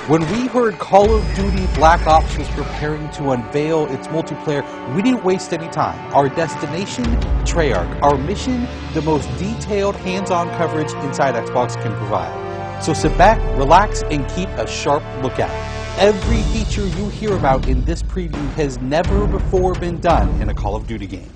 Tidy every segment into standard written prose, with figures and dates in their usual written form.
When we heard Call of Duty Black Ops was preparing to unveil its multiplayer, we didn't waste any time. Our destination, Treyarch. Our mission, the most detailed hands-on coverage inside Xbox can provide. So sit back, relax, and keep a sharp lookout. Every feature you hear about in this preview has never before been done in a Call of Duty game.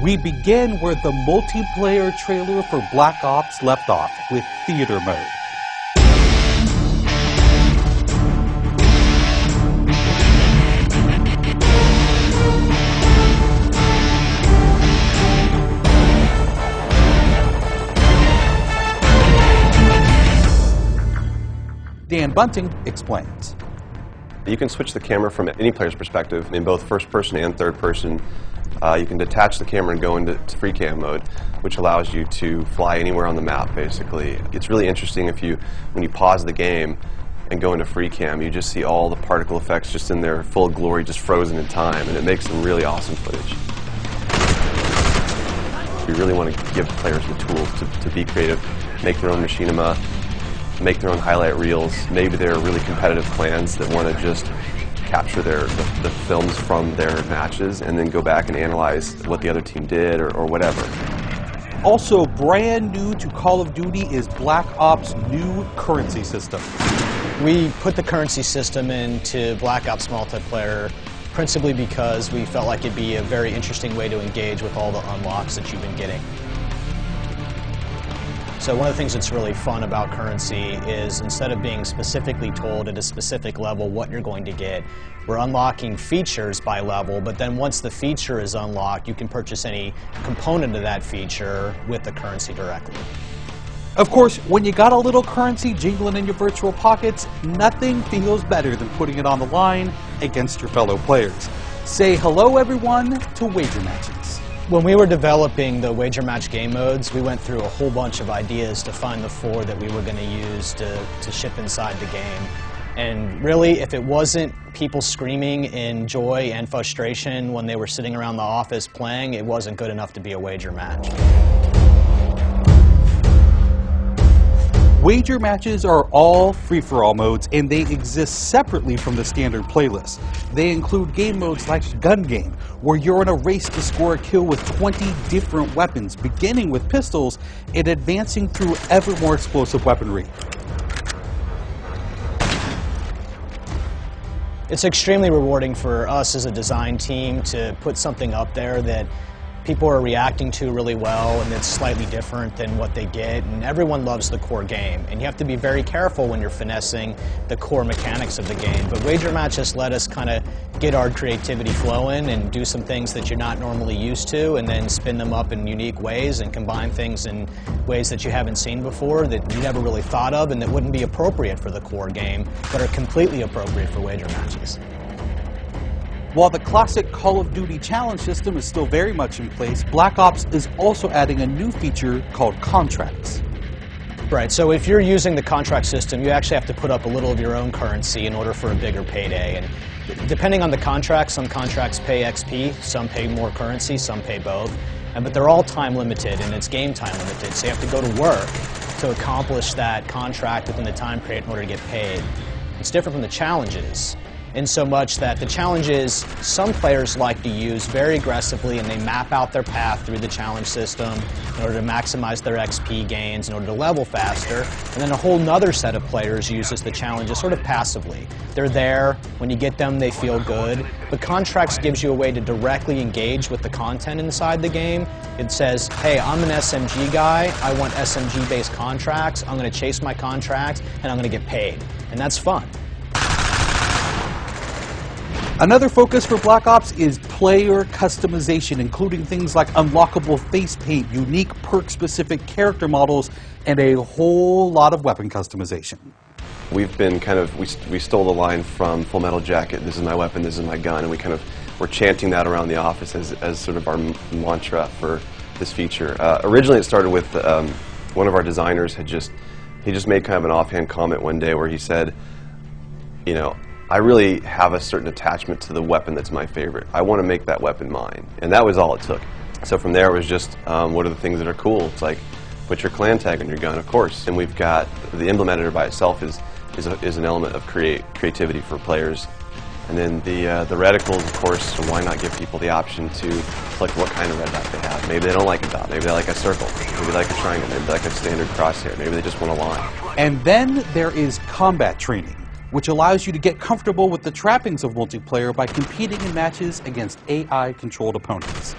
We begin where the multiplayer trailer for Black Ops left off, with theater mode. Dan Bunting explains. You can switch the camera from any player's perspective in both first person and third person. You can detach the camera and go into free cam mode, which allows you to fly anywhere on the map, basically. It's really interesting when you pause the game and go into free cam, you just see all the particle effects just in their full glory, just frozen in time, and it makes some really awesome footage. We really want to give players the tools to be creative, make their own machinima, make their own highlight reels. Maybe they're really competitive clans that want to just capture the films from their matches and then go back and analyze what the other team did or whatever. Also brand new to Call of Duty is Black Ops' new currency system. We put the currency system into Black Ops Multiplayer principally because we felt like it'd be a very interesting way to engage with all the unlocks that you've been getting. So one of the things that's really fun about currency is instead of being specifically told at a specific level what you're going to get, we're unlocking features by level, but then once the feature is unlocked, you can purchase any component of that feature with the currency directly. Of course, when you got a little currency jingling in your virtual pockets, nothing feels better than putting it on the line against your fellow players. Say hello, everyone, to wager matches. When we were developing the wager match game modes, we went through a whole bunch of ideas to find the 4 that we were going to use to ship inside the game. And really, if it wasn't people screaming in joy and frustration when they were sitting around the office playing, it wasn't good enough to be a wager match. Wager matches are all free-for-all modes, and they exist separately from the standard playlist. They include game modes like Gun Game, where you're in a race to score a kill with 20 different weapons, beginning with pistols and advancing through ever more explosive weaponry. It's extremely rewarding for us as a design team to put something up there that people are reacting to really well and it's slightly different than what they get, and everyone loves the core game. And you have to be very careful when you're finessing the core mechanics of the game. But wager matches let us kind of get our creativity flowing and do some things that you're not normally used to, and then spin them up in unique ways and combine things in ways that you haven't seen before, that you never really thought of, and that wouldn't be appropriate for the core game, but are completely appropriate for wager matches. While the classic Call of Duty challenge system is still very much in place, Black Ops is also adding a new feature called contracts. Right, so if you're using the contract system, you actually have to put up a little of your own currency in order for a bigger payday. And depending on the contract, some contracts pay XP, some pay more currency, some pay both. But they're all time limited, and it's game time limited, so you have to go to work to accomplish that contract within the time period in order to get paid. It's different from the challenges, in so much that the challenges some players like to use very aggressively, and they map out their path through the challenge system in order to maximize their XP gains, in order to level faster. And then a whole nother set of players uses the challenges sort of passively. They're there, when you get them they feel good, but contracts gives you a way to directly engage with the content inside the game. It says, hey, I'm an SMG guy, I want SMG-based contracts, I'm going to chase my contracts, and I'm going to get paid. And that's fun. Another focus for Black Ops is player customization, including things like unlockable face paint, unique perk-specific character models, and a whole lot of weapon customization. We've been we stole the line from Full Metal Jacket, this is my weapon, this is my gun, and we're chanting that around the office as sort of our mantra for this feature. Originally it started with one of our designers he just made kind of an offhand comment one day where he said, you know, I really have a certain attachment to the weapon that's my favorite. I want to make that weapon mine, and that was all it took. So from there it was just, what are the things that are cool? It's like, put your clan tag on your gun, of course. And we've got, the implementer by itself is an element of creativity for players. And then the reticles, of course, why not give people the option to select what kind of red dot they have. Maybe they don't like a dot, maybe they like a circle, maybe they like a triangle, maybe they like a standard crosshair, maybe they just want a line. And then there is combat training, which allows you to get comfortable with the trappings of multiplayer by competing in matches against AI-controlled opponents.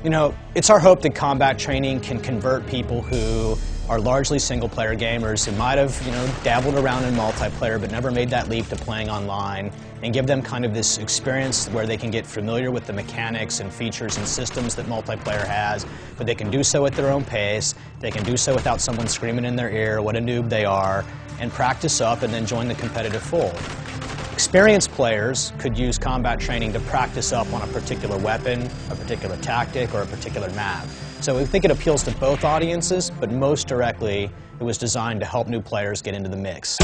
You know, it's our hope that combat training can convert people who are largely single-player gamers who might have, dabbled around in multiplayer but never made that leap to playing online, and give them kind of this experience where they can get familiar with the mechanics and features and systems that multiplayer has, but they can do so at their own pace, they can do so without someone screaming in their ear what a noob they are, and practice up and then join the competitive fold. Experienced players could use combat training to practice up on a particular weapon, a particular tactic, or a particular map. So we think it appeals to both audiences, but most directly, it was designed to help new players get into the mix.